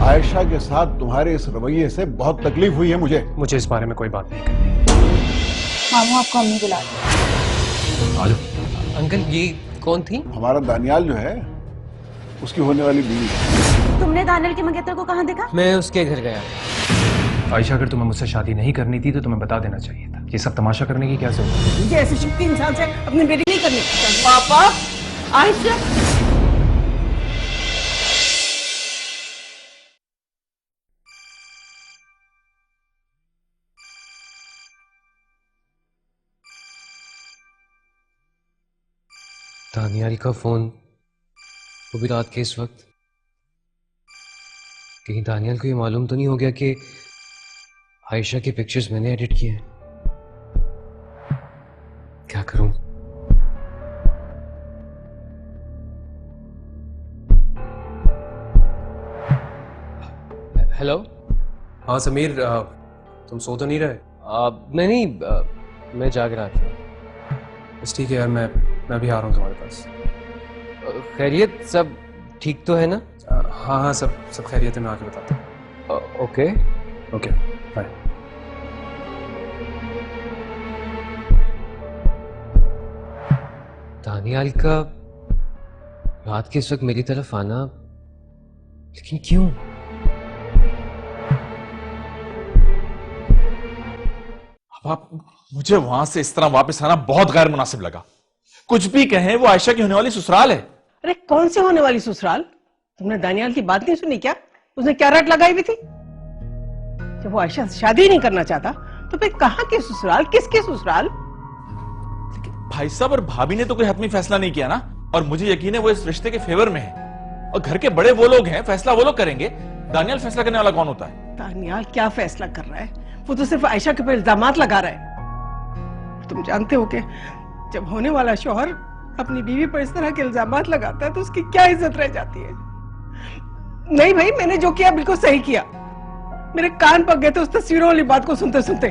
आयशा के साथ तुम्हारे इस रवैये से बहुत तकलीफ हुई है मुझे इस बारे में कोई बात नहीं करनी। मामू आपको अम्मी बुला रही है। अंकल ये कौन थी? हमारा दानियाल जो है उसकी होने वाली बीवी। तुमने दानियल की मंगेतर को कहाँ देखा? मैं उसके घर गया। आयशा, अगर तुम्हें मुझसे शादी नहीं करनी थी तो तुम्हें बता देना चाहिए था। ये सब तमाशा करने की क्या जरूरत है? मुझे ऐसे शक्ति इंसान से अपनी बेटी नहीं करनी। पापा, आयशा। दानियाल का फोन, वो भी रात के इस वक्त। कहीं दानियाल को ये मालूम तो नहीं हो गया कि आयशा के पिक्चर्स मैंने एडिट किए हैं? क्या करूं? हेलो। हाँ समीर, तुम सो तो नहीं रहे? नहीं, मैं जाग रहा था। बस ठीक है यार, मैं भी आ रहा हूँ तुम्हारे पास। खैरियत? सब ठीक तो है ना? हाँ हाँ, सब खैरियत है। मैं आके बताता हूँ। Okay okay, bye. दानियाल का रात के इस वक्त मेरी तरफ आना, लेकिन क्यों? अब मुझे वहां से इस तरह वापस आना बहुत गैर मुनासिब लगा। कुछ भी कहें, वो आयशा की होने वाली ससुराल है। अरे कौन सी होने वाली ससुराल? तुमने दानियाल की बात नहीं सुनी क्या? उसने क्या रट लगाई हुई थी? जब वो आयशा से शादी नहीं करना चाहता तो फिर कहाँ की ससुराल, किसकी ससुराल? भाई साहब और भाभी ने तो कोई हतमी फैसला नहीं किया ना, और मुझे यकीन है वो इस रिश्ते के फेवर में है। और घर के बड़े वो लोग हैं, फैसला वो लोग करेंगे। दानियाल फैसला करने वाला कौन होता है? दानियाल क्या फैसला कर रहा है? वो तो सिर्फ आयशा के ऊपर इल्जामात लगा रहा है। तुम जानते हो कि जब होने वाला शौहर अपनी बीवी पर इस तरह के इल्जामात लगाता है तो उसकी क्या इज्जत रह जाती है। नहीं भाई, मैंने जो किया बिल्कुल सही किया। मेरे कान पक गए थे उस तस्वीरों वाली बात को सुनते सुनते।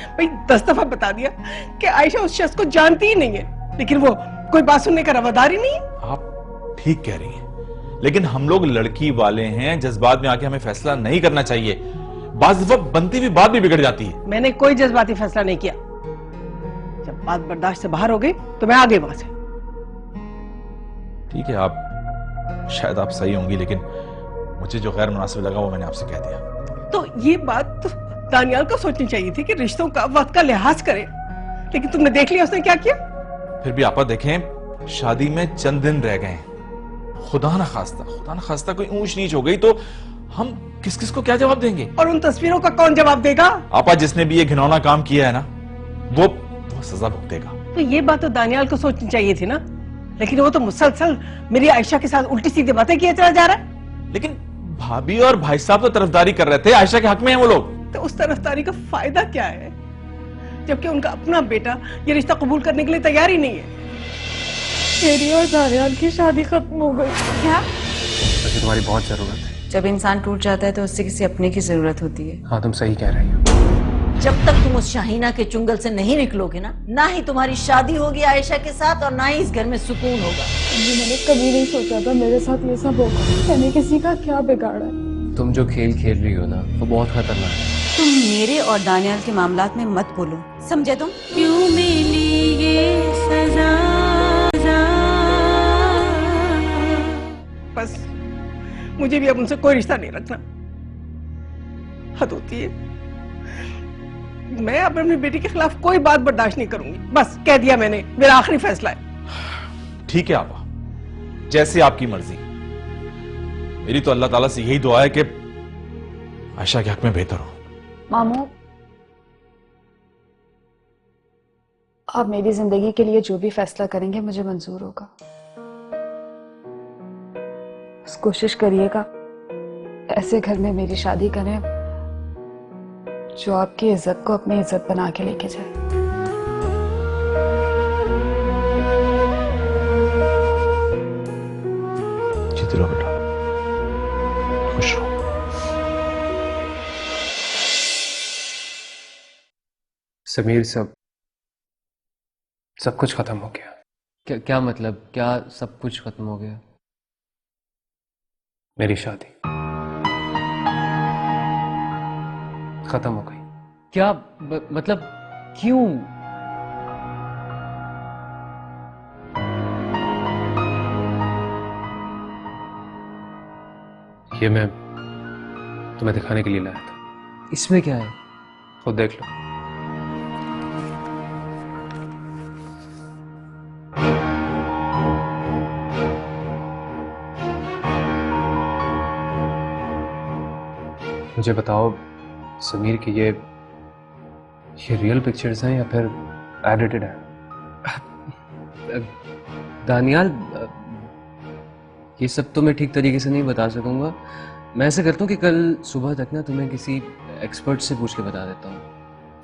भाई 10 दफा बता दिया कि आयशा उस शख्स को जानती ही नहीं है, लेकिन वो कोई बात सुनने का रवादार ही नहीं है। आप ठीक कह रही हैं, लेकिन हम लोग लड़की वाले हैं, जज्बात में आके हमें फैसला नहीं करना चाहिए। बात दफा बनती हुई बात भी बिगड़ जाती है। मैंने कोई जज्बाती फैसला नहीं किया। जब बात बर्दाश्त से बाहर हो गई तो मैं आ गई वहां से। ठीक है, आप शायद आप सही होंगी, लेकिन मुझे जो गैर मुनासिब लगा वो मैंने आपसे कह दिया। तो ये बात तो दानियाल को सोचनी चाहिए थी कि रिश्तों का, वक्त का लिहाज करे, लेकिन तुमने देख लिया उसने क्या किया। फिर भी आपा देखें, शादी में चंद दिन रह गए हैं। खुदा ना खास्ता कोई ऊंच नीच हो गई तो हम किस किस को क्या जवाब देंगे? और उन तस्वीरों का कौन जवाब देगा? आपा जिसने भी ये घिनौना काम किया है ना, वो सजा भुगतेगा। तो ये बात तो दानियाल को सोचनी चाहिए थी ना, लेकिन वो तो मुसलसल मेरी आयशा के साथ उल्टी सीधी बातें किए चला जा रहा है। लेकिन भाभी और भाई साहब तो तरफदारी कर रहे थे, आयशा के हक में हैं वो लोग। तो उस तरफदारी का फायदा क्या है, जबकि उनका अपना बेटा ये रिश्ता कबूल करने के लिए तैयार ही नहीं है। मेरी और दानियाल की शादी खत्म हो गई। क्या? वैसे तुम्हारी बहुत जरूरत है। जब इंसान टूट जाता है तो उससे किसी अपने की जरूरत होती है। हाँ, तुम सही कह रही हो। जब तक तुम उस शाहीना के चुंगल से नहीं निकलोगे ना ही तुम्हारी शादी होगी आयशा के साथ, और ना ही इस घर में सुकून होगा। मैंने कभी नहीं सोचा था मेरे साथ ये सब होगा। मैंने किसी का क्या बिगाड़ा है? तुम जो खेल खेल रही हो ना, वो बहुत खतरनाक है। तुम मेरे और दानियाल के मामलात में मत बोलो, समझे तुम? क्यों मिली ये सजा? बस मुझे भी अब उनसे कोई रिश्ता नहीं रखना। हद होती है। मैं अब अपनी बेटी के खिलाफ कोई बात बर्दाश्त नहीं करूंगी। बस कह दिया मैंने, मेरा आखिरी फैसला है। ठीक है आपा, जैसे आपकी मर्जी। मेरी तो अल्लाह ताला से यही दुआ है कि आयशा के हक में बेहतर हो। मामू, आप मेरी जिंदगी के लिए जो भी फैसला करेंगे मुझे मंजूर होगा। बस कोशिश करिएगा ऐसे घर में मेरी शादी करें जो आपकी इज्जत को अपनी इज्जत बना के लेके जाए। जीते रहो बेटा, खुश रहो। समीर, सब कुछ खत्म हो गया। क्या मतलब? क्या सब कुछ खत्म हो गया? मेरी शादी खत्म हो गई। क्या मतलब क्यों? ये मैं तुम्हें दिखाने के लिए लाया था। इसमें क्या है? खुद देख लो। मुझे बताओ समीर की ये रियल पिक्चर्स हैं या फिर एडिटेड हैं? दानियाल, ये सब तो मैं ठीक तरीके से नहीं बता सकूंगा। मैं ऐसा करता हूँ कि कल सुबह तक ना तुम्हें किसी एक्सपर्ट से पूछ के बता देता हूँ।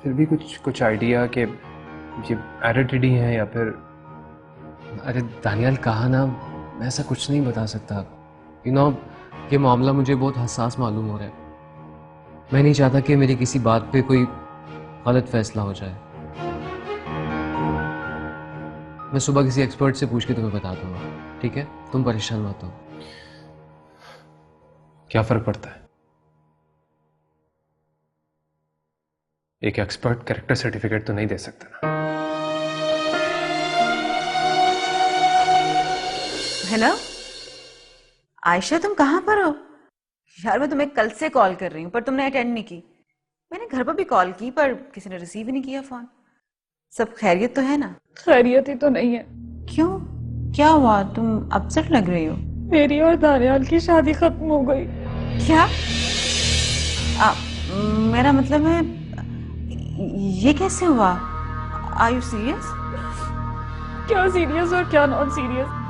फिर भी कुछ आइडिया कि ये एडिटेड ही हैं या फिर? अरे दानियाल, कहा ना, मैं ऐसा कुछ नहीं बता सकता। यू नो, ये मामला मुझे बहुत हसास मालूम हो रहा है। मैं नहीं चाहता कि मेरी किसी बात पे कोई गलत फैसला हो जाए। मैं सुबह किसी एक्सपर्ट से पूछ के तुम्हें बता दूंगा, ठीक है? तुम परेशान मत हो। क्या फर्क पड़ता है? एक एक्सपर्ट कैरेक्टर सर्टिफिकेट तो नहीं दे सकता ना। हेलो आयशा, तुम कहाँ पर हो? यार मैं तुम्हें कल से कॉल कर रही हूँ पर तुमने अटेंड नहीं की। मैंने घर पर भी कॉल की पर किसी ने रिसीव ही नहीं किया फोन। सब खैरियत तो है ना? खैरियत ही तो नहीं है। क्यों, क्या हुआ? तुम अपसेट लग रही हो। मेरी और दानियाल की शादी खत्म हो गई। क्या? मेरा मतलब है, ये कैसे हुआ? Are you serious? क्या सीरियस और क्या नॉन सीरियस?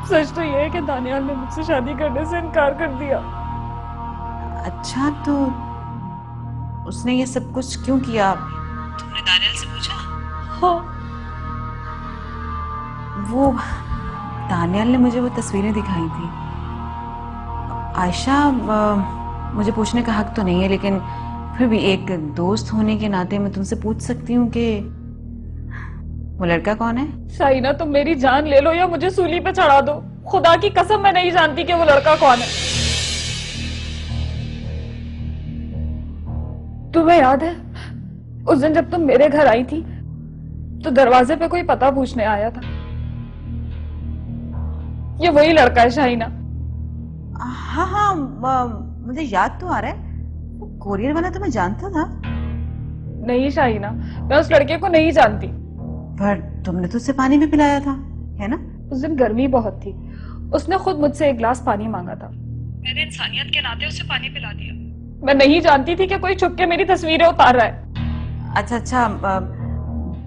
सच तो ये है कि दानियाल ने मुझसे शादी करने से इनकार कर दिया। अच्छा, तो उसने ये सब कुछ क्यों किया? तुमने दानियाल से पूछा? हाँ। वो दानियाल ने मुझे वो तस्वीरें दिखाई थी। आयशा, मुझे पूछने का हक तो नहीं है लेकिन फिर भी एक दोस्त होने के नाते मैं तुमसे पूछ सकती हूँ कि वो लड़का कौन है? शाइना, तुम मेरी जान ले लो या मुझे सूली पे चढ़ा दो। खुदा की कसम मैं नहीं जानती कि वो लड़का कौन है। तुम्हें याद है उस दिन जब तुम मेरे घर आई थी तो दरवाजे पे कोई पता पूछने आया था? ये वही लड़का है शाइना। हाँ हाँ, मुझे याद तो आ रहा है। वो कोरियर वाला तो मैं जानता था। नहीं शाइना, मैं उस लड़के को नहीं जानती। पर तुमने तो उसे पानी भी पिलाया था, है ना? उस दिन गर्मी बहुत थी। उसने खुद मुझसे एक गिलास पानी मांगा था। मैंने इंसानियत के नाते उसे पानी पिला दिया। मैं नहीं जानती थी कि कोई छुप के मेरी तस्वीरें उतार रहा है। अच्छा अच्छा,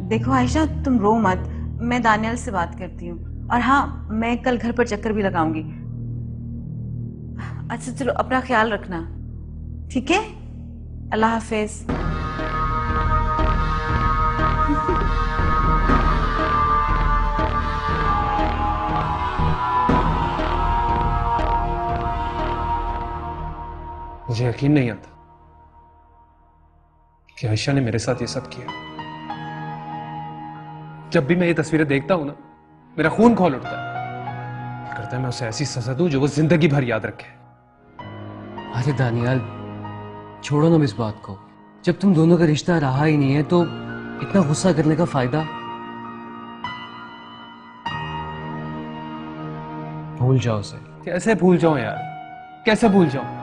देखो आयशा, तुम रो मत। मैं दानियाल से बात करती हूँ। और हाँ, मैं कल घर पर चक्कर भी लगाऊंगी। अच्छा चलो, अपना ख्याल रखना, ठीक है? अल्लाह हाफिज। मुझे यकीन नहीं आता कि आयशा ने मेरे साथ ये सब किया। जब भी मैं ये तस्वीरें देखता हूं ना, मेरा खून खौल उठता है। करता है मैं उसे ऐसी सजा दूं जो वो जिंदगी भर याद रखे। अरे दानियाल, छोड़ो ना इस बात को। जब तुम दोनों का रिश्ता रहा ही नहीं है तो इतना गुस्सा करने का फायदा? भूल जाओ उसे। कैसे भूल जाऊं यार, कैसे भूल जाऊं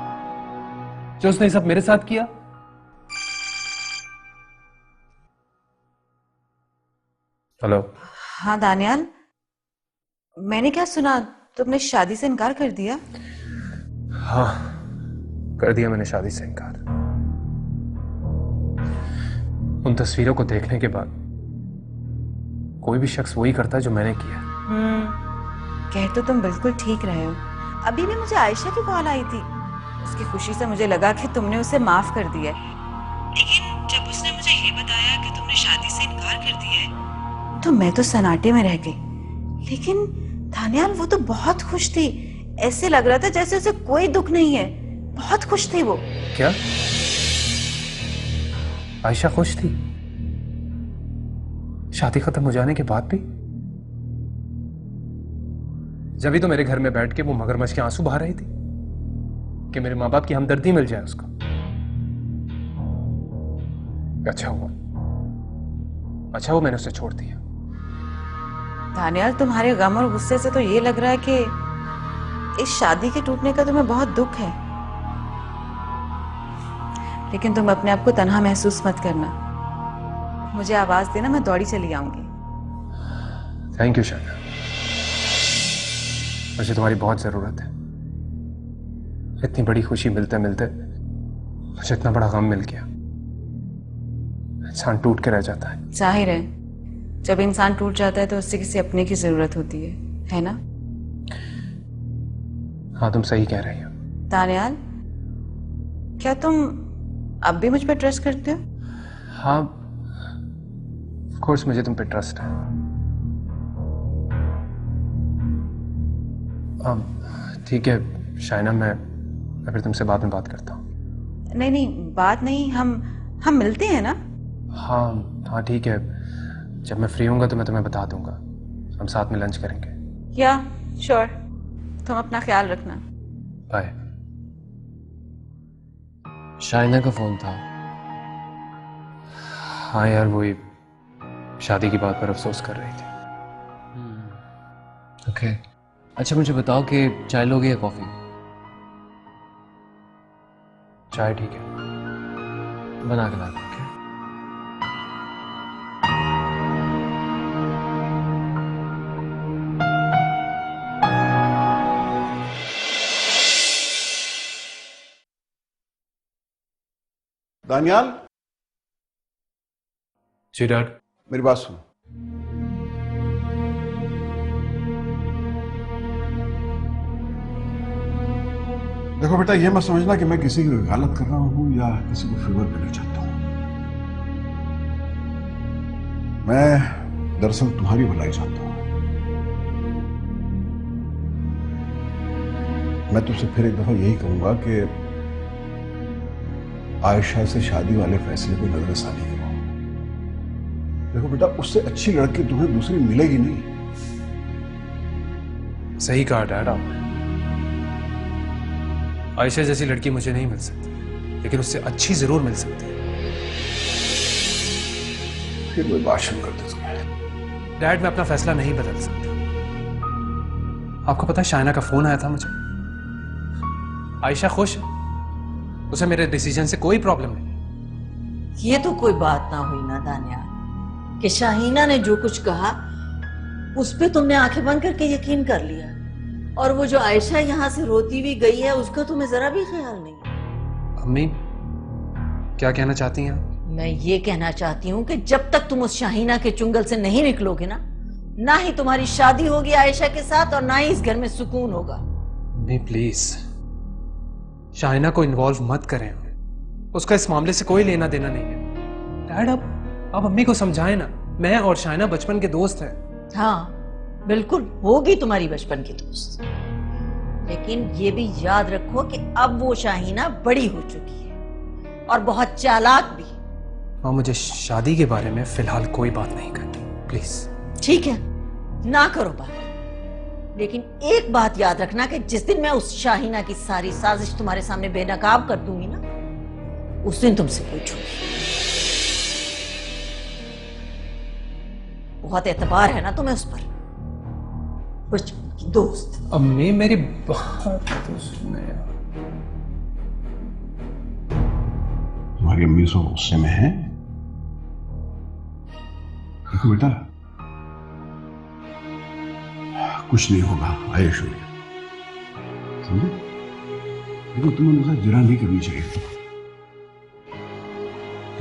जो उसने सब मेरे साथ किया? हेलो। हाँ दानियाल, मैंने क्या सुना, तुमने शादी से इनकार कर दिया? हाँ, कर दिया मैंने शादी से इनकार। उन तस्वीरों को देखने के बाद कोई भी शख्स वही करता है जो मैंने किया। कह तो तुम बिल्कुल ठीक रहे हो। अभी भी मुझे आयशा की कॉल आई थी। उसकी खुशी से मुझे लगा कि तुमने उसे माफ कर दिया। लेकिन जब उसने मुझे ये बताया कि तुमने शादी से इनकार कर दिया है तो मैं तो सन्नाटे में रह गई। लेकिन दानियाल, वो तो बहुत खुश थी। ऐसे लग रहा था जैसे उसे कोई दुख नहीं है। बहुत खुश थी वो। क्या आयशा खुश थी शादी खत्म हो जाने के बाद भी? जब भी तो मेरे घर में बैठ के वो मगरमच्छ के आंसू बहा रही थी कि मेरे माँ बाप की हमदर्दी मिल जाए उसको। अच्छा हुआ मैंने उसे छोड़ दिया। दानियाल, तुम्हारे गम और गुस्से से तो ये लग रहा है कि इस शादी के टूटने का तुम्हें बहुत दुख है, लेकिन तुम अपने आप को तन्हा महसूस मत करना। मुझे आवाज देना, मैं दौड़ी चली आऊंगी। थैंक यू शायना, मुझे तुम्हारी बहुत जरूरत है। इतनी बड़ी खुशी मिलते मिलते मुझे इतना बड़ा गम मिल गया। इंसान टूट के रह जाता है। जाहिर है, जब इंसान टूट जाता है तो उससे किसी अपने की जरूरत होती है ना? हाँ, तुम सही कह रही हो। दानियाल, क्या तुम अब भी मुझ पर ट्रस्ट करते हो? हाँ, ऑफ कोर्स मुझे तुम पे ट्रस्ट है। ठीक है शाइना, मैं फिर तुमसे बाद में बात करता हूँ। नहीं, बात नहीं, हम मिलते हैं ना? हाँ ठीक है, जब मैं फ्री होऊंगा तो मैं तुम्हें बता दूंगा। हम साथ में लंच करेंगे। या श्योर, तुम अपना ख्याल रखना। बाय। शाइना का फोन था। हाँ यार, वही शादी की बात पर अफसोस कर रही थी। ओके, अच्छा मुझे बताओ कि चाय लोगे या कॉफी? चाय ठीक है, बना के ला दो। ओके। दानियाल, जी डैड। मेरी बात सुनो। देखो बेटा, ये मत समझना कि मैं किसी की वकालत कर रहा हूं या किसी को फेवर देना चाहता हूं। मैं दरअसल तुम्हारी भलाई चाहता हूं। मैं तुमसे फिर एक दफा यही कहूंगा कि आयशा से शादी वाले फैसले को नजरसानी करो। देखो बेटा, उससे अच्छी लड़की तुम्हें दूसरी मिलेगी नहीं। सही कहा डैड आपने। आयशा जैसी लड़की मुझे नहीं मिल सकती, लेकिन उससे अच्छी जरूर मिल सकती है। फिर वही बात शुरू कर दो तुम्हें। डैड, मैं अपना फैसला नहीं बदल सकता। आपको पता है, शाइना का फोन आया था मुझे। आयशा खुश है, उसे मेरे डिसीजन से कोई प्रॉब्लम नहीं। ये तो कोई बात ना हुई ना दानियाल, कि शाहीना ने जो कुछ कहा उस पे तुमने आंखें बंद करके यकीन कर लिया, और वो जो आयशा यहाँ से रोती हुई गई है उसका तुम्हें जरा भी ख्याल नहीं। अम्मी, क्या कहना चाहती हैं? मैं ये कहना चाहती हूँ कि जब तक तुम उस शाहीना के चुंगल से नहीं निकलोगे ना ही तुम्हारी शादी होगी आयशा के साथ, और ना ही इस घर में सुकून होगा। अम्मी प्लीज, शाइना को इन्वॉल्व मत करें। उसका इस मामले से कोई लेना देना नहीं है। डैड, अब अम्मी को समझाएं ना। मैं और शाइना बचपन के दोस्त हैं। हाँ बिल्कुल, होगी तुम्हारी बचपन की दोस्त, लेकिन ये भी याद रखो कि अब वो शाहीना बड़ी हो चुकी है और बहुत चालाक भी। मां, मुझे शादी के बारे में फिलहाल कोई बात नहीं करनी, प्लीज। ठीक है, ना करो बात, लेकिन एक बात याद रखना कि जिस दिन मैं उस शाहीना की सारी साजिश तुम्हारे सामने बेनकाब कर दूंगी ना, उस दिन तुमसे पूछूंगी। बहुत एतबार है ना तुम्हें उस पर, बचपन की दोस्त। अम्मी मेरी बात तो सुने। तुम्हारी अम्मी सो गुस्से में है। देखो बेटा, कुछ नहीं होगा, आयुष हो गया, समझे? देखो, तुम्हें मुझे जरा नहीं करनी चाहिए।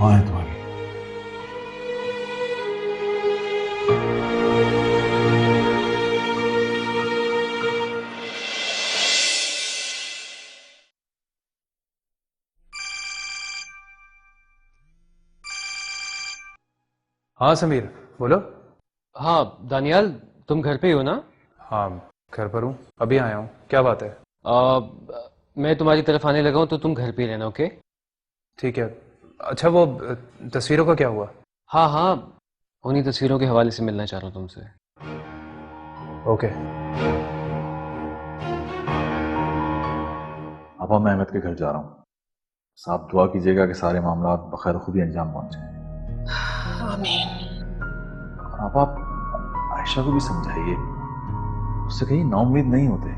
हाँ है तुम्हारी। हाँ समीर, बोलो। हाँ दानियाल, तुम घर पे ही हो ना? हाँ, घर पर हूँ, अभी आया हूँ। क्या बात है? मैं तुम्हारी तरफ आने लगा हूँ तो तुम घर पे ही रहना, ओके? ठीक है। अच्छा, वो तस्वीरों का क्या हुआ? हाँ, उन्हीं तस्वीरों के हवाले से मिलना चाह रहा हूँ तुमसे। ओके। पापा मैं अहमद के घर जा रहा हूँ, साहब दुआ कीजिएगा कि सारे मामला बखैर खूबी अंजाम पहुंचे। आप आयशा को भी समझाइए, उससे कहीं नाउम्मीद नहीं होते।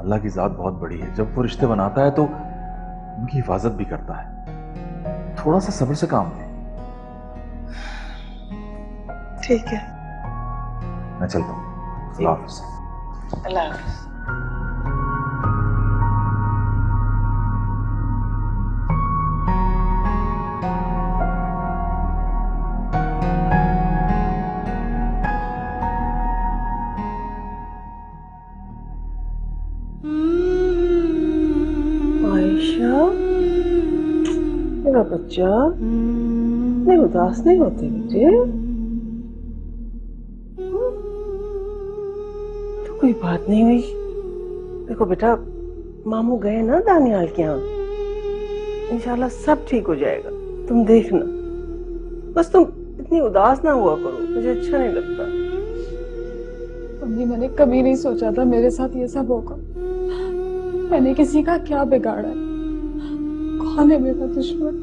अल्लाह की जात बहुत बड़ी है, जब वो रिश्ते बनाता है तो उनकी हिफाजत भी करता है। थोड़ा सा सब्र से काम लें। ठीक है, मैं चलता हूँ। अल्लाह हाफ़िज़। अल्लाह हाफ़िज़। आयशा, मेरा बच्चा, नहीं उदास नहीं होते बेटे। तो कोई बात नहीं हुई। देखो बेटा, मामू गए ना दानियाल के यहाँ, इंशाल्लाह सब ठीक हो जाएगा, तुम देखना। बस तुम इतनी उदास ना हुआ करो, मुझे अच्छा नहीं लगता। मम्मी, मैंने कभी नहीं सोचा था मेरे साथ ये सब होगा। मैंने किसी का क्या बिगाड़ा है? कौन है मेरा दुश्मन?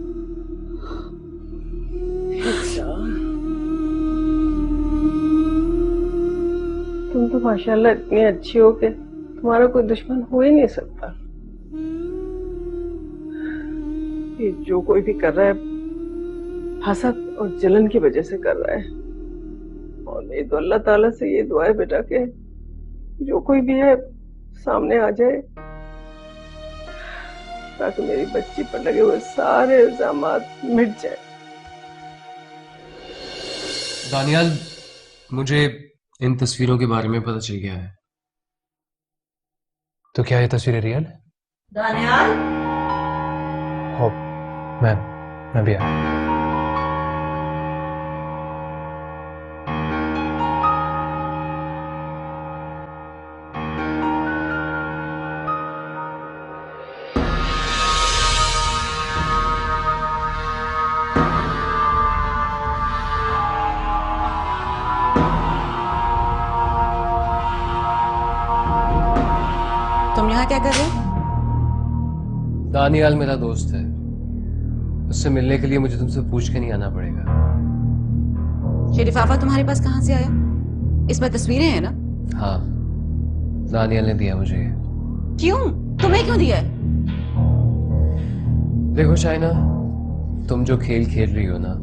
तुम तो माशाल्लाह इतनी अच्छी हो कि तुम्हारा कोई दुश्मन हो ही नहीं सकता। ये जो कोई भी कर रहा है हसद और जलन की वजह से कर रहा है। और मेरी तो अल्लाह ताला से ये दुआ है बेटा कि जो कोई भी है सामने आ जाए, ताकि मेरी बच्ची पर लगे हुए सारे इल्जामात मिट जाए। दानियाल, मुझे इन तस्वीरों के बारे में पता चल गया है। तो क्या ये तस्वीरें रियल है? दानियाल, हो, मैं भी आया। तुम यहाँ क्या कर रहे हो? दानियाल मेरा दोस्त है, उससे मिलने के लिए मुझे तुमसे पूछ के नहीं आना पड़ेगा। ये लिफाफा तुम्हारे पास कहाँ से आया? इसमें तस्वीरें हैं ना? हाँ, दानियाल ने दिया मुझे ये। क्यों? तुम्हें क्यों दिया है? देखो शाइना, तुम जो खेल खेल रही हो ना,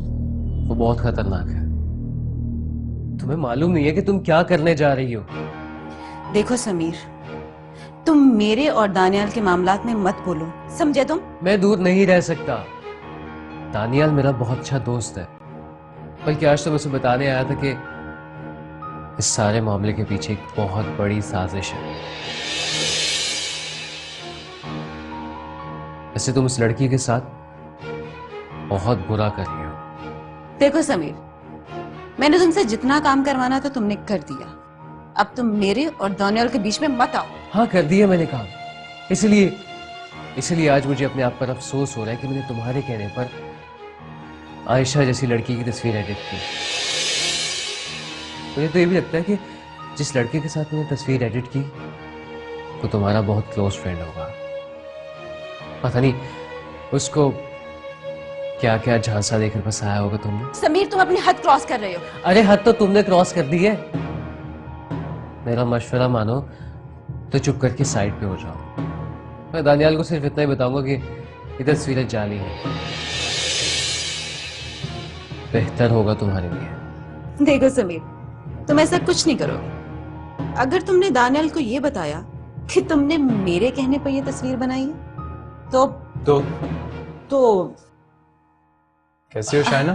वो बहुत खतरनाक है। तुम्हें मालूम नहीं है कि तुम क्या करने जा रही हो। देखो समीर, तुम मेरे और दानियाल के मामलात में मत बोलो, समझे तुम? मैं दूर नहीं रह सकता। दानियाल मेरा बहुत अच्छा दोस्त है, बल्कि आज तो मैं उसे बताने आया था कि इस सारे मामले के पीछे एक बहुत बड़ी साजिश है। वैसे तुम उस लड़की के साथ बहुत बुरा कर रही हो। देखो समीर, मैंने तुमसे जितना काम करवाना था तुमने कर दिया। अब तुम मेरे और दानियाल के बीच में मत आओ। हाँ, कर दिया मैंने काम। इसलिए आज मुझे अपने आप पर अफसोस हो रहा है कि मैंने तुम्हारे कहने पर आयशा जैसी लड़की की तस्वीर एडिट की। मुझे तो ये भी लगता है कि जिस लड़के के साथ मैंने तस्वीर एडिट की वो तुम्हारा बहुत क्लोज फ्रेंड होगा। पता नहीं उसको क्या क्या झांसा देकर फंसाया होगा तुमने। समीर, तुम अपनी हद क्रॉस कर रहे हो। अरे हद तो तुमने क्रॉस कर दी है। मेरा मशवरा मानो तो चुप करके साइड पे हो जाओ। मैं दानियाल को सिर्फ इतना ही बताऊंगा कि ये तस्वीरें जाली हैं। बेहतर होगा तुम्हारे लिए। देखो समीर, तुम ऐसा कुछ नहीं करोगे। अगर तुमने दानियाल को ये बताया कि तुमने मेरे कहने पर ये तस्वीर बनाई है तो कैसे हो शाइना?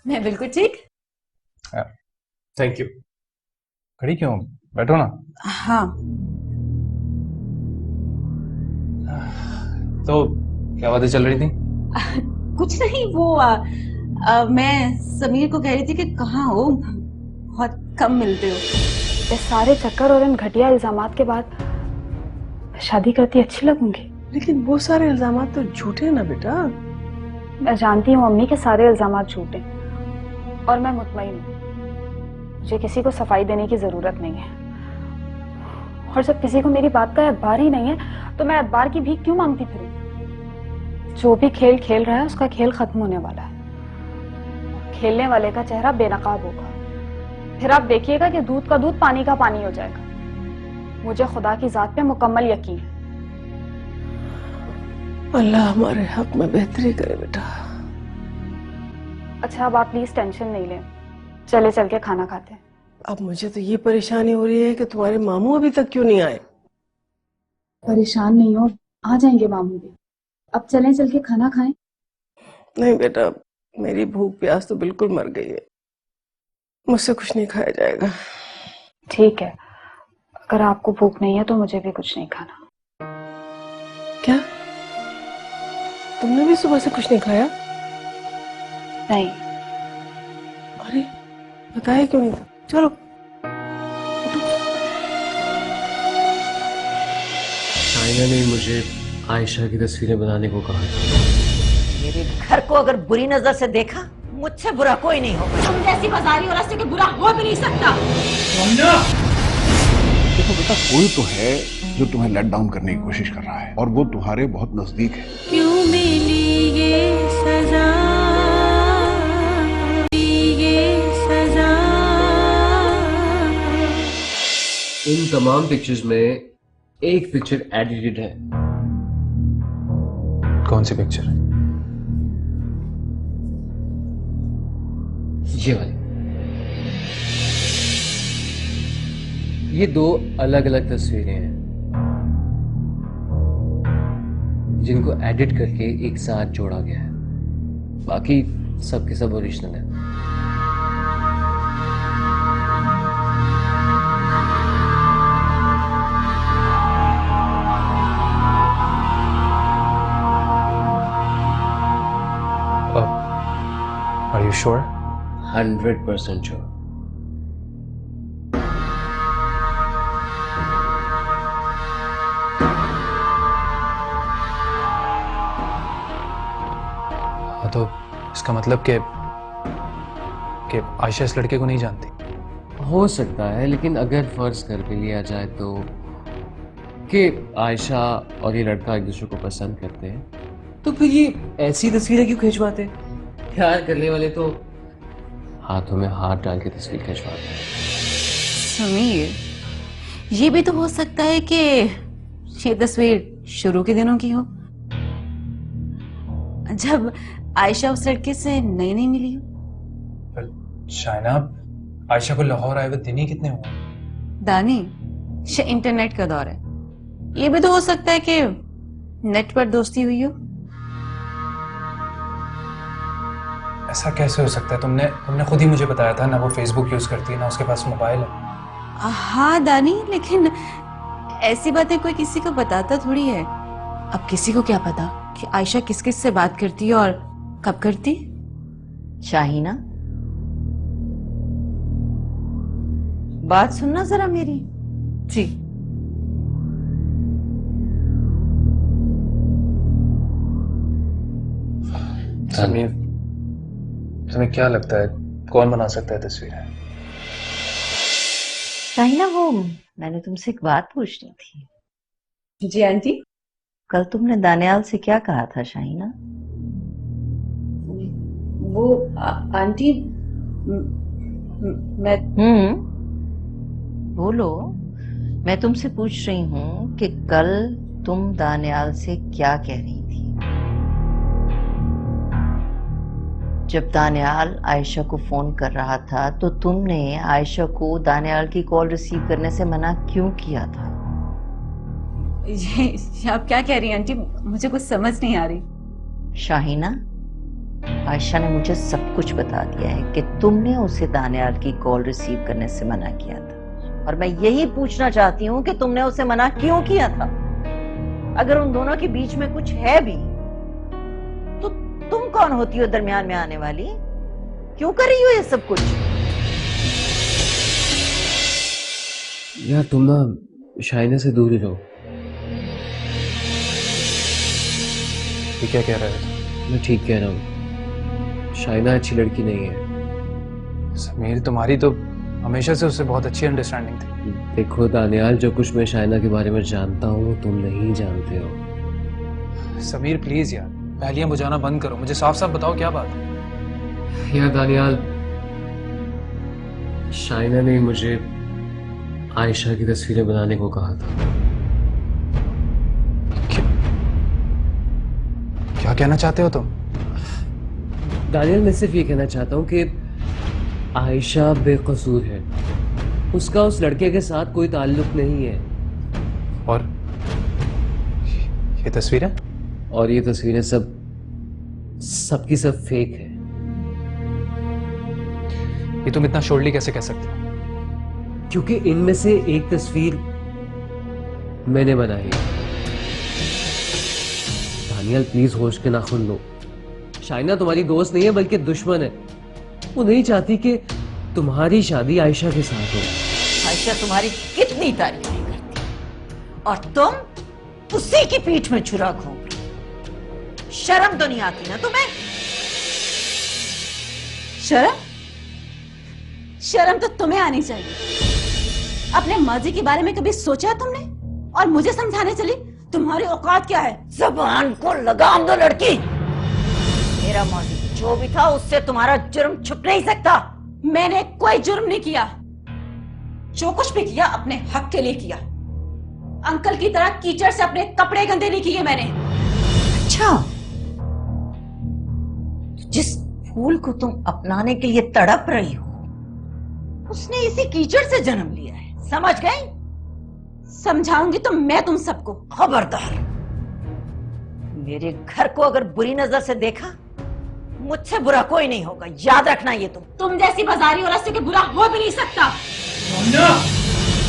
मैं बिल्कुल ठीक। Thank you. खड़ी क्यों? बैठो ना। हाँ, तो क्या बातें चल रही थी? कुछ नहीं, वो मैं समीर को कह रही थी कि कहाँ हो, बहुत कम मिलते हो। इस सारे चक्कर और इन घटिया इल्जामात के बाद शादी करती अच्छी लगूंगी। लेकिन वो सारे इल्जामात तो झूठे हैं ना बेटा। मैं जानती हूँ मम्मी के सारे इल्जामात झूठे, और मैं मुतमईन हूँ, मुझे किसी को सफाई देने की जरूरत नहीं है। और जब किसी को मेरी बात का एतबार ही नहीं है तो मैं एतबार की भीख क्यों मांगती फिरूं? जो भी खेल खेल रहा है उसका खेल खत्म होने वाला है। खेलने वाले का चेहरा बेनकाब होगा, फिर आप देखिएगा कि दूध का दूध पानी का पानी हो जाएगा। मुझे खुदा की जात पे मुकम्मल यकीन है। अल्लाह हमारे हक में बेहतरी करे बेटा। अच्छा अब आप प्लीज टेंशन नहीं लें, चले चल के खाना खाते हैं। अब मुझे तो ये परेशानी हो रही है कि तुम्हारे मामू अभी तक क्यों नहीं आए। परेशान नहीं हो, आ जाएंगे मामू भी। अब चलें चल के खाना खाएं। नहीं बेटा, मेरी भूख प्यास तो बिल्कुल मर गई है, मुझसे कुछ नहीं खाया जाएगा। ठीक है, अगर आपको भूख नहीं है तो मुझे भी कुछ नहीं खाना। क्या तुमने भी सुबह से कुछ नहीं खाया? नहीं। अरे बताया क्यों नहीं था? चलो शाइना ने मुझे आयशा की तस्वीरें बनाने को कहा था। मेरे घर को अगर बुरी नजर से देखा, मुझसे बुरा कोई नहीं होगा। तुम जैसी बाजारी औरत से कि बुरा हो भी नहीं सकता। देखो बेटा, कोई तो है जो तुम्हें लेट डाउन करने की कोशिश कर रहा है और वो तुम्हारे बहुत नजदीक है। क्यों मिली ये सजा, इन तमाम पिक्चर्स में एक पिक्चर एडिटेड है। कौन सी पिक्चर है? ये वाली। ये दो अलग अलग तस्वीरें हैं जिनको एडिट करके एक साथ जोड़ा गया है। बाकी सब के सब ओरिजिनल है। Are you sure? 100% sure. हाँ तो इसका मतलब कि आयशा इस लड़के को नहीं जानती। हो सकता है, लेकिन अगर फर्ज करके लिया जाए तो कि आयशा और ये लड़का एक दूसरे को पसंद करते हैं, तो फिर ये ऐसी तस्वीरें क्यों खिंचवाते हैं? प्यार करने वाले तो हाथों में हाथ डाल के तस्वीर खिंचवाते हैं। समीर, ये भी तो हो सकता है कि ये तस्वीर शुरू के दिनों की हो, जब आयशा उस लड़के से नई नई मिली हो। पर शाइना, आयशा को लाहौर आए हुए दिन ही कितने हुए? दानी, ये इंटरनेट का दौर है, ये भी तो हो सकता है कि नेट पर दोस्ती हुई हो। ऐसा कैसे हो सकता है? तुमने खुद ही मुझे बताया था ना वो फेसबुक यूज करती है ना उसके पास मोबाइल है। हाँ दानी, लेकिन ऐसी बातें कोई किसी को बताता थोड़ी है। अब किसी को क्या पता कि आयशा किस किस से बात करती है और कब करती। शाहीना, बात सुनना जरा मेरी। जी। समीर, तुम्हें क्या लगता है कौन बना सकता है तस्वीरें? शाहीना, वो मैंने तुमसे एक बात पूछनी थी। जी आंटी। कल तुमने दानियाल से क्या कहा था शाहीना? वो आंटी मैं बोलो। मैं तुमसे पूछ रही हूँ कि कल तुम दानियाल से क्या कह रही थी? जब दानियाल आयशा को फोन कर रहा था तो तुमने आयशा को दानियाल की कॉल रिसीव करने से मना क्यों किया था? ये आप क्या कह रही हैं आंटी? मुझे कुछ समझ नहीं आ रही। शाहीना, आयशा ने मुझे सब कुछ बता दिया है कि तुमने उसे दानियाल की कॉल रिसीव करने से मना किया था, और मैं यही पूछना चाहती हूँ कि तुमने उसे मना क्यों किया था? अगर उन दोनों के बीच में कुछ है भी तो तुम कौन होती हो दरमियान में आने वाली? क्यों कर रही हो ये सब कुछ? यार तुम ना शाइना से दूर ही रहो। ये क्या कह रहा है? मैं ठीक कह रहा हूँ। शाइना अच्छी लड़की नहीं है। समीर, तुम्हारी तो हमेशा से उससे बहुत अच्छी अंडरस्टैंडिंग थी। देखो दानियाल, जो कुछ मैं शाइना के बारे में जानता हूँ तुम नहीं जानते हो। समीर प्लीज यार, पहलियां बुझाना बंद करो, मुझे साफ साफ बताओ क्या बात है। यार दानियाल, शाइना ने मुझे आयशा की तस्वीरें बनाने को कहा था। क्या कहना चाहते हो तुम? दानियाल, मैं सिर्फ ये कहना चाहता हूँ कि आयशा बेकसूर है, उसका उस लड़के के साथ कोई ताल्लुक नहीं है। और ये तस्वीरें? और ये तस्वीरें सबकी सब फेक है। ये तुम इतना श्योरली कैसे कह सकते हो? क्योंकि इनमें से एक तस्वीर मैंने बनाई है। दानियाल प्लीज होश के नाखून लो। शाइना तुम्हारी दोस्त नहीं है बल्कि दुश्मन है। वो नहीं चाहती कि तुम्हारी शादी आयशा के साथ हो। आयशा तुम्हारी कितनी तारीफ नहीं करती और तुम उसी की पीठ में छुरा घोंप रहे। शर्म तो नहीं आती ना तुम्हें? शर्म तो तुम्हें आनी चाहिए। अपने माजी के बारे में कभी सोचा है तुमने? और मुझे समझाने चली? तुम्हारी औकात क्या है? जबान को लगाम दो लड़की। मेरा माजी जो भी था उससे तुम्हारा जुर्म छुप नहीं सकता। मैंने कोई जुर्म नहीं किया। जो कुछ भी किया अपने हक के लिए किया। अंकल की तरह कीचड़ से अपने कपड़े गंदे नहीं किए मैंने। अच्छा, जिस फूल को तुम अपनाने के लिए तड़प रही हो उसने इसी कीचड़ से जन्म लिया है, समझ गई? समझाऊंगी तो मैं तुम सबको। खबरदार, मेरे घर को अगर बुरी नजर से देखा मुझसे बुरा कोई नहीं होगा, याद रखना ये तुम जैसी बाजारी और रस्ते के बुरा हो भी नहीं सकता।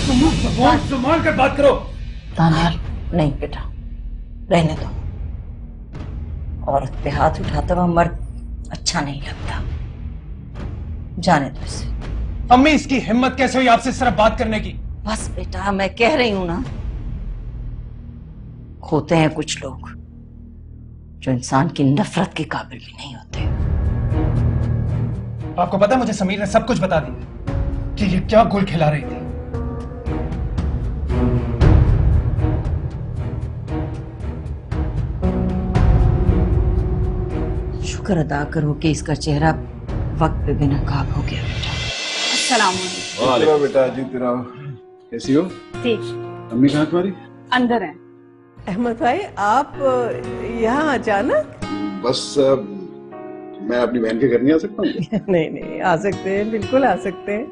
तुम जबान संभाल कर बात करो। दानियाल, नहीं बेटा, रहने दो। औरत पे हाथ उठाता हुआ मर्द अच्छा नहीं लगता, जाने दो इसे। अम्मी, इसकी हिम्मत कैसे हुई आपसे इस तरह बात करने की? बस बेटा, मैं कह रही हूं ना, होते हैं कुछ लोग जो इंसान की नफरत के काबिल भी नहीं होते। आपको पता है मुझे समीर ने सब कुछ बता दिया कि ये क्या गुल खिला रही थी। शुक्र अदा करो कि इसका चेहरा वक्त पे बेनकाब हो गया बेटा। अस्सलाम बेटा, जीते रहो। कैसी हो? ठीक। अम्मी कहाँ तुम्हारी? अंदर है। अहमद भाई, आप यहाँ अचानक? बस मैं अपनी बहन के घर नहीं आ सकता हूँ? नहीं नहीं, आ सकते हैं, बिल्कुल आ सकते हैं।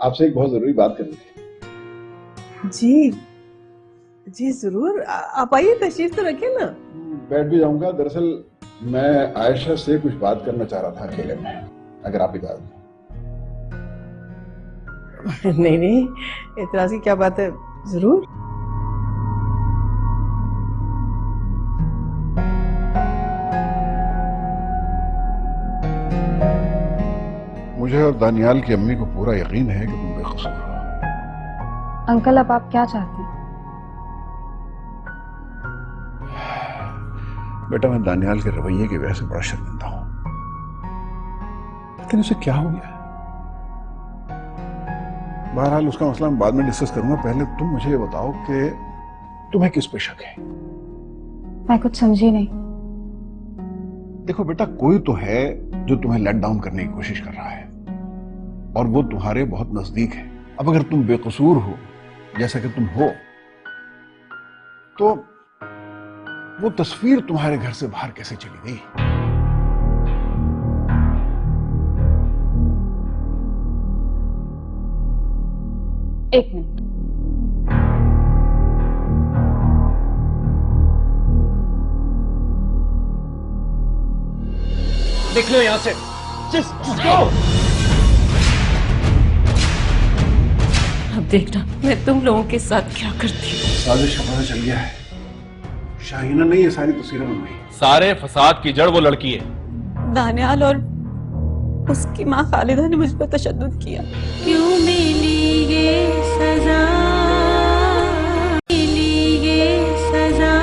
आपसे एक बहुत जरूरी बात करनी थी। जी जी जरूर, आप आइए, तशरीफ तो रखिए ना। बैठ भी जाऊंगा। दरअसल मैं आयशा से कुछ बात करना चाह रहा था अकेले में, अगर आप इजाजत दें। नहीं नहीं, इतराज की क्या बात है, जरूर। मुझे और दानियाल की अम्मी को पूरा यकीन है कि तुम बेकसूर हो। अंकल, अब आप क्या चाहते हैं? बेटा, मैं दानियाल के रवैये की वजह से बड़ा शर्मिंदा हूं, लेकिन उसे क्या हो गया? बहरहाल उसका मसला मैं बाद में डिस्कस करूंगा। पहले तुम मुझे ये बताओ कि तुम्हें किस पे शक है? मैं कुछ समझी नहीं। देखो बेटा, कोई तो है जो तुम्हें लेट डाउन करने की कोशिश कर रहा है और वो तुम्हारे बहुत नजदीक है। अब अगर तुम बेकसूर हो जैसा कि तुम हो, तो वो तस्वीर तुम्हारे घर से बाहर कैसे चली गई? एक मिनट। देख लो यहां से। Just go! अब देखना मैं तुम लोगों के साथ क्या करती हूँ। साजिश का पता चल गया है। शाहीना ने ये सारी तस्वीरें बनवाई। सारे फसाद की जड़ वो लड़की है। दानियाल और उसकी माँ खालिदा ने मुझ पर तशद्दुद किया। क्यों मिली ये सजा, मिली ये सजा।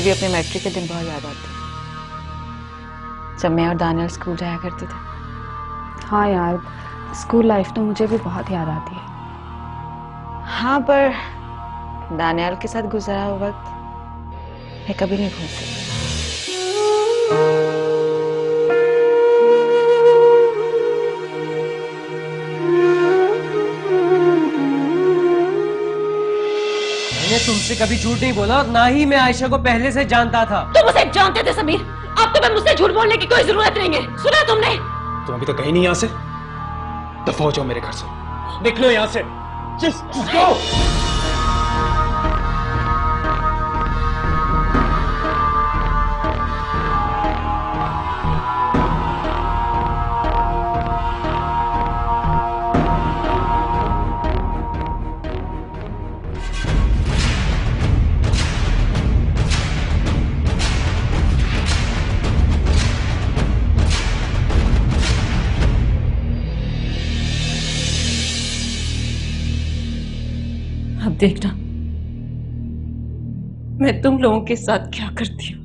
भी अपने मैट्रिक के दिन बहुत याद आते हैं, जब मैं और दानियल स्कूल जाया करते थे। हाँ यार, स्कूल लाइफ तो मुझे भी बहुत याद आती है। हाँ, पर दानियल के साथ गुजरा हुआ वक्त मैं कभी नहीं भूल सकती। मैंने तुमसे कभी झूठ नहीं बोला और ना ही मैं आयशा को पहले से जानता था। तुम उसे जानते थे समीर, अब तुम्हें मुझसे झूठ बोलने की कोई जरूरत नहीं है। सुना तुमने? तुम अभी तो गई नहीं यहाँ से, दफा हो जाओ मेरे घर से, निकलो यहाँ से। Just go! अब देखना मैं तुम लोगों के साथ क्या करती हूँ।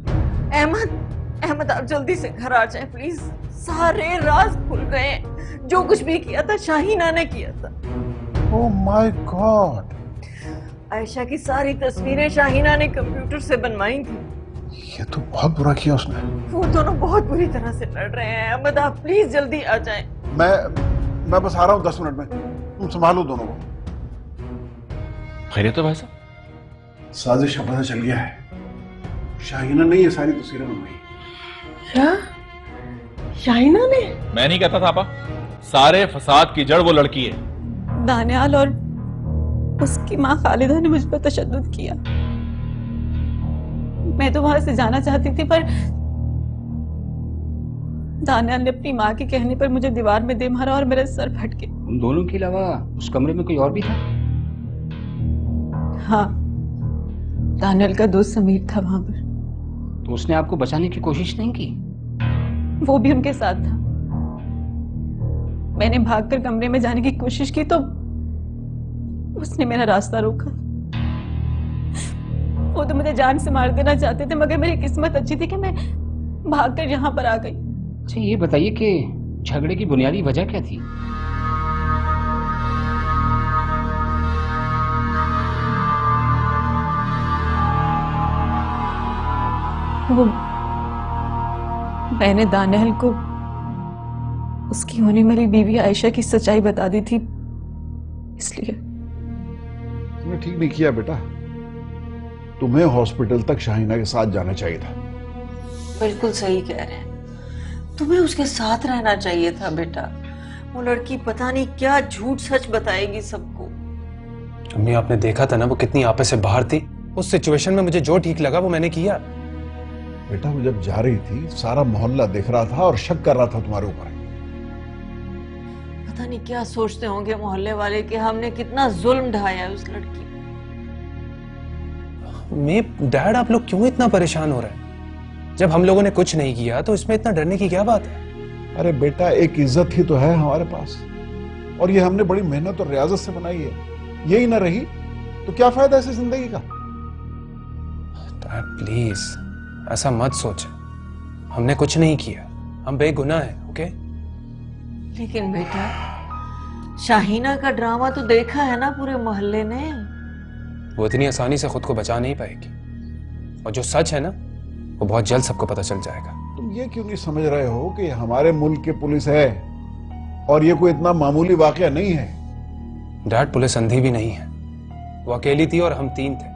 अहमद आप जल्दी से घर आ जाएं प्लीज। सारे राज खुल गए हैं। जो कुछ भी किया था शाहीना ने किया था। ओह माय गॉड, आयशा की सारी तस्वीरें शाहीना ने कंप्यूटर से बनवाई थी। ये तो बहुत बुरा किया उसने। वो दोनों बहुत बुरी तरह से लड़ रहे हैं। अहमद आप प्लीज जल्दी आ जाएं। मैं बस आ रहा हूँ 10 मिनट में, तुम संभालो दोनों को। खैरियत तो भाई साहब? साजिश का पता चल गया है, शाहीना ने ये सारी तस्वीरें बनवाई। क्या? शाहीना ने? मैं नहीं कहता था आपा, सारे फसाद की जड़ वो लड़की है। दानियाल और उसकी माँ खालिदा ने मुझ पर तशद्दुद किया। मैं तो वहां से जाना चाहती थी, पर दानियाल ने अपनी माँ के कहने पर मुझे दीवार में दे मारा और मेरा सर फट गया। उन दोनों के अलावा उस कमरे में कोई और भी था? हाँ, दानियाल का दोस्त समीर था वहां पर। तो उसने आपको बचाने की कोशिश नहीं की? वो भी उनके साथ था। मैंने भागकर कमरे में जाने की कोशिश की तो उसने मेरा रास्ता रोका। वो तो मुझे जान से मार देना चाहते थे, मगर मेरी किस्मत अच्छी थी कि मैं भागकर यहाँ पर आ गई। अच्छा ये बताइए कि झगड़े की बुनियादी वजह क्या थी? वो मैंने दानियल को उसकी होने वाली बीवी आयशा की सच्चाई बता दी थी, इसलिए। तुमने ठीक नहीं किया बेटा, तुम्हें हॉस्पिटल तक शाहीना के साथ जाना चाहिए था। बिल्कुल सही कह रहे हैं, तुम्हें उसके साथ रहना चाहिए था बेटा। वो लड़की पता नहीं क्या झूठ सच बताएगी सबको। अम्मी आपने देखा था ना वो कितनी आपस से बाहर थी। उस सिचुएशन में मुझे जो ठीक लगा वो मैंने किया। बेटा वो जब जा रही थी सारा मोहल्ला देख रहा था और शक कर रहा था तुम्हारे ऊपर। पता नहीं क्या सोचते होंगे मोहल्ले वाले कि हमने कितना जुल्म ढाया है उस लड़की मैं डैड आप लोग क्यों इतना परेशान हो रहे हैं? जब हम लोगों ने कुछ नहीं किया तो इसमें इतना डरने की क्या बात है? अरे बेटा एक इज्जत ही तो है हमारे पास, और ये हमने बड़ी मेहनत और रियाजत से बनाई है। यही ना रही तो क्या फायदा ऐसी जिंदगी का? डैड प्लीज ऐसा मत सोचे, हमने कुछ नहीं किया, हम बेगुनाह हैं। ओके? लेकिन बेटा शाहीना का ड्रामा तो देखा है ना पूरे मोहल्ले ने। वो इतनी आसानी से खुद को बचा नहीं पाएगी, और जो सच है ना वो बहुत जल्द सबको पता चल जाएगा। तुम ये क्यों नहीं समझ रहे हो कि हमारे मुल्क की पुलिस है और ये कोई इतना मामूली वाकया नहीं है। डैड पुलिस अंधी भी नहीं है, वो अकेली थी और हम 3 थे,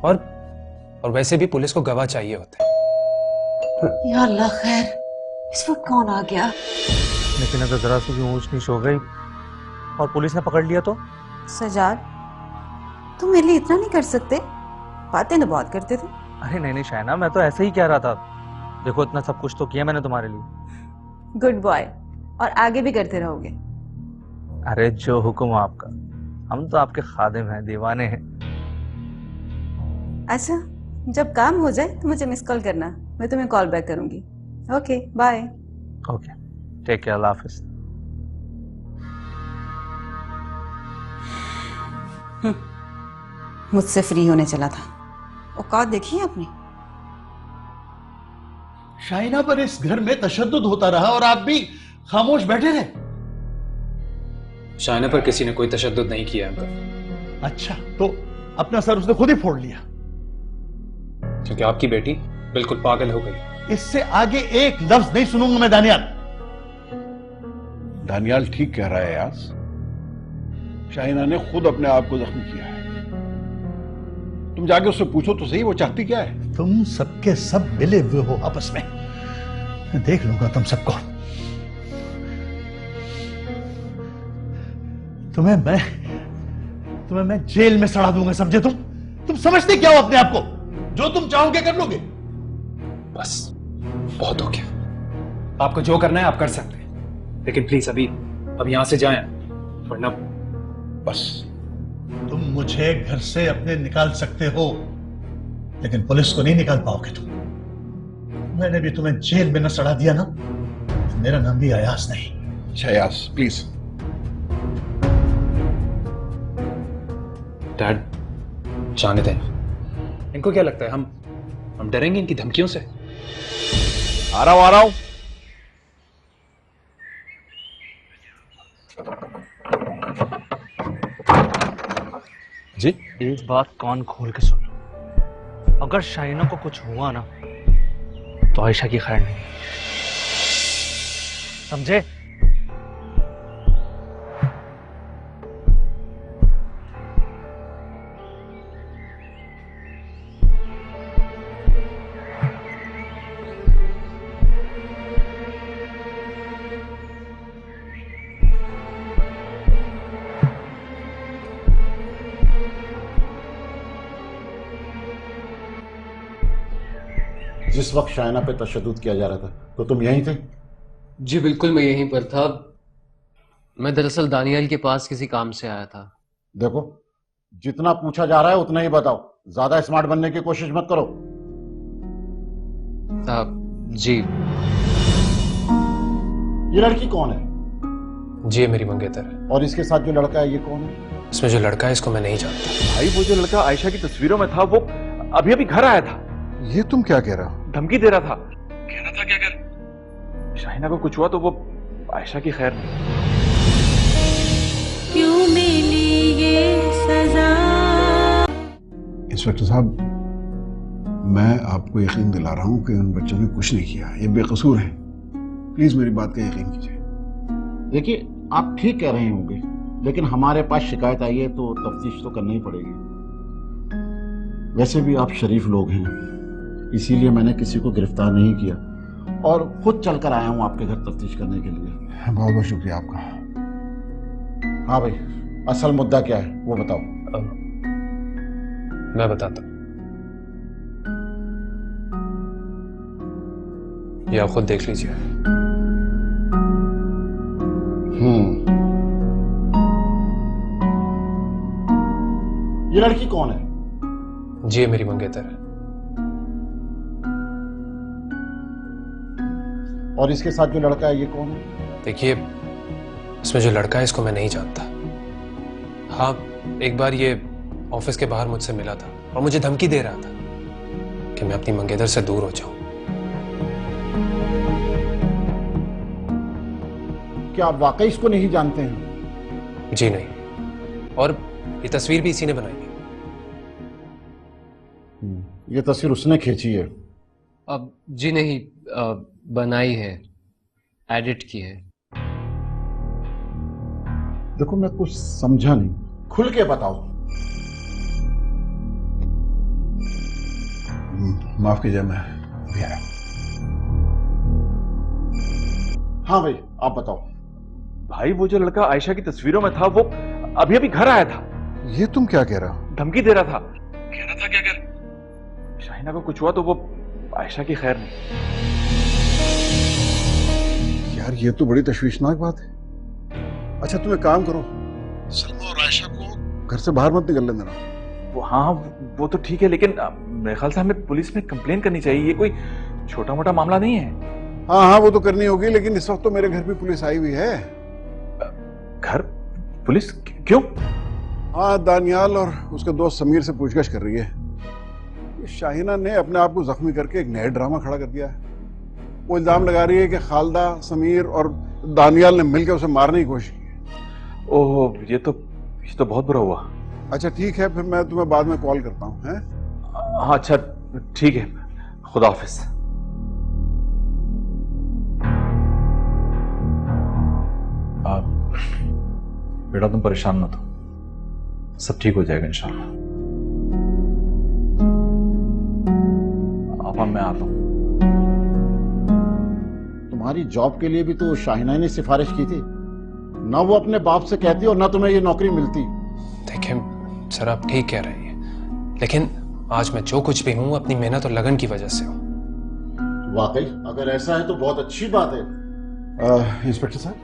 और वैसे भी पुलिस को गवाह चाहिए होते हैं। या अल्लाह खैर, इस वक्त कौन आ गया? लेकिन अगर जरा सी भी ऊंच नीच हो गई और पुलिस ने पकड़ लिया तो? सजाद, तुम मेरे लिए इतना नहीं कर सकते? बातें तो बहुत करते थे। अरे नहीं शायना, मैं तो ऐसे ही कह रहा था। देखो इतना सब कुछ तो किया मैंने तुम्हारे लिए। गुड बॉय, और आगे भी करते रहोगे। अरे जो हुक्म हो आपका, हम तो आपके खादिम हैं, दीवाने हैं। अच्छा, जब काम हो जाए तो मुझे मिस कॉल करना, मैं तुम्हें कॉल बैक करूंगी। Okay bye. Okay take care, अल्लाह हाफिज। मुझसे फ्री होने चला था। औकात देखी है आपने? शाइना पर इस घर में तशद्दुद होता रहा और आप भी खामोश बैठे रहे। शाइना पर किसी ने कोई तशद्दुद नहीं किया अंकल। अच्छा, तो अपना सर उसने खुद ही फोड़ लिया? क्योंकि आपकी बेटी बिल्कुल पागल हो गई। इससे आगे एक लफ्ज नहीं सुनूंगा मैं दानियाल। दानियाल ठीक कह रहा है यास। शाइना ने खुद अपने आप को जख्मी किया है। तुम जाके उससे पूछो तो सही वो चाहती क्या है। तुम सबके सब मिले हुए हो आपस में, मैं देख लूंगा तुम सबको। तुम्हें मैं जेल में सड़ा दूंगा, समझे? तुम समझते क्या हो अपने आप को? जो तुम चाहोगे कर लोगे। बस बहुत हो गया। आपको जो करना है आप कर सकते हैं, लेकिन प्लीज अभी यहां से जाएं, वरना बस तुम मुझे घर से अपने निकाल सकते हो, लेकिन पुलिस को नहीं निकाल पाओगे तुम। मैंने भी तुम्हें जेल में न सड़ा दिया ना, तो मेरा नाम भी अयास नहीं। शयास प्लीज। डैड जाने दें। इनको क्या लगता है हम डरेंगे इनकी धमकियों से? आ रहा हूं। जी, एक बात कान खोल के सुन लो, अगर शाइना को कुछ हुआ ना तो आयशा की खैर नहीं, समझे? जिस वक्त शाइना पे तशद्दुद किया जा रहा था तो तुम यहीं थे? जी बिल्कुल, मैं यहीं पर था। मैं दरअसल दानियाल के पास किसी काम से आया था। देखो, जितना पूछा जा रहा है उतना ही बताओ, ज्यादा स्मार्ट बनने की कोशिश मत करो। जी। ये लड़की कौन है? जी ये मेरी मंगेतर है। और इसके साथ जो लड़का है ये कौन है? इसमें जो लड़का है इसको मैं नहीं जानता। भाई वो जो लड़का आयशा की तस्वीरों में था वो अभी अभी घर आया था। ये तुम क्या कह रहे हो? धमकी दे रहा था, कह रहा था कि अगर शाइना को कुछ हुआ तो वो आयशा की खैर नहीं। क्यों मिली ये सजा? इंस्पेक्टर साहब, मैं आपको यकीन दिला रहा हूं कि उन बच्चों ने कुछ नहीं किया, ये बेकसूर हैं। प्लीज मेरी बात का यकीन कीजिए। देखिए, आप ठीक कह रहे होंगे, लेकिन हमारे पास शिकायत आई है तो तफ्तीश तो करनी ही पड़ेगी। वैसे भी आप शरीफ लोग हैं, इसीलिए मैंने किसी को गिरफ्तार नहीं किया और खुद चलकर आया हूं आपके घर तफ्तीश करने के लिए। बहुत बहुत शुक्रिया आपका। हाँ भाई, असल मुद्दा क्या है वो बताओ। मैं बताता हूं, ये आप खुद देख लीजिए। ये लड़की कौन है? जी ये मेरी मंगेतर है। और इसके साथ जो लड़का है ये कौन है? देखिए, इसमें जो लड़का है इसको मैं नहीं जानता। हाँ, एक बार ये ऑफिस के बाहर मुझसे मिला था और मुझे धमकी दे रहा था कि मैं अपनी मंगेतर से दूर हो जाऊं। क्या आप वाकई इसको नहीं जानते हैं? जी नहीं, और ये तस्वीर भी इसी ने बनाई है। ये तस्वीर उसने खींची है? अब जी नहीं, बनाई है, एडिट की है। देखो, मैं कुछ समझा नहीं, खुल के बताओ। माफ कीजिए, मैं भी आया। हाँ भाई, आप बताओ। भाई वो जो लड़का आयशा की तस्वीरों में था वो अभी अभी घर आया था। ये तुम क्या कह रहे हो? धमकी दे रहा था, कह रहा था कि अगर शाइना को कुछ हुआ तो वो आयशा की खैर नहीं। यार ये तो बड़ी तशवीशनाक बात है। अच्छा तुम एक काम करो, सलमा और आयशा को घर से बाहर मत निकलने देना। वो हाँ, वो तो ठीक है, लेकिन मेरे ख्याल से हमें पुलिस में कंप्लेन करनी चाहिए। ये कोई छोटा मोटा मामला नहीं है। हाँ हाँ, वो तो करनी होगी, लेकिन इस वक्त तो मेरे घर भी पुलिस आई हुई है। घर? पुलिस क्यों? हाँ, दानियाल और उसके दोस्त समीर से पूछताछ कर रही है। शाहिना ने अपने आप को जख्मी करके एक नया ड्रामा खड़ा कर दिया है। वो इल्जाम लगा रही है कि खालदा, समीर और दानियाल ने मिलकर उसे मारने की कोशिश की। ओह, ये तो बहुत बुरा हुआ। अच्छा ठीक है, फिर मैं तुम्हें बाद में कॉल करता हूँ, हैं? हाँ अच्छा ठीक है, खुदा हाफिज। बेटा तुम परेशान मत हो, सब ठीक हो जाएगा इंशाल्लाह। अब मैं आता हूँ। तुम्हारी जॉब के लिए भी तो शाहिना ने सिफारिश की थी ना, वो अपने बाप से कहती और ना तुम्हें ये नौकरी मिलती। देखिए सर, आप ठीक कह रही हैं, लेकिन आज मैं जो कुछ भी हूँ अपनी मेहनत और लगन की वजह से हूँ। वाकई अगर ऐसा है तो बहुत अच्छी बात है। इंस्पेक्टर साहब,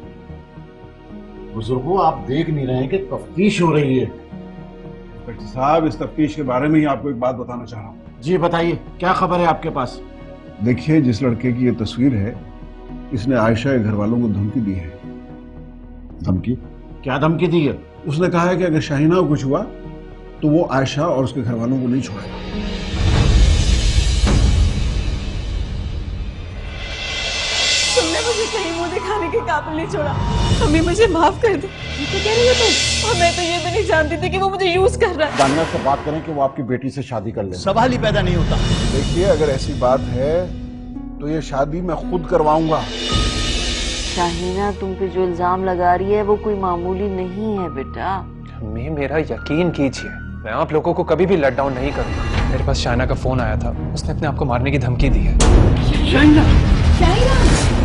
बुजुर्गों, आप देख नहीं रहे हैं कि तफ्तीश हो रही है। इंस्पेक्टर साहब, इस तफ्तीश के बारे में ही आपको एक बात बताना चाह रहा हूँ। जी बताइए, क्या खबर है आपके पास? देखिए, जिस लड़के की ये तस्वीर है, इसने आयशा के घर वालों को धमकी दी है। धमकी? क्या धमकी दी है? उसने कहा है कि अगर शाहिना को कुछ हुआ तो वो आयशा और उसके घर वालों को नहीं छोड़ेगा। तुमने मुझे कहीं मुंह दिखाने के काबिल नहीं छोड़ा। अम्मी मुझे माफ कर दे। ये तो कह रही हो तुम? और मैं तो ये भी नहीं जानती थी कि वो मुझे यूज कर रहा है। दानिया से बात करें कि वो आपकी बेटी से शादी कर ले। सवाल ही पैदा नहीं होता। देखिए, अगर ऐसी बात है तो ये शादी मैं खुद करवाऊंगा। शाहीना तुम पे जो इल्जाम लगा रही है वो कोई मामूली नहीं है बेटा। अम्मी, मेरा यकीन कीजिए, मैं आप लोगों को कभी भी लेट डाउन नहीं करूंगा। मेरे पास शाहिना का फोन आया था, उसने अपने आप को मारने की धमकी दी है। शाहिना! शाहिना!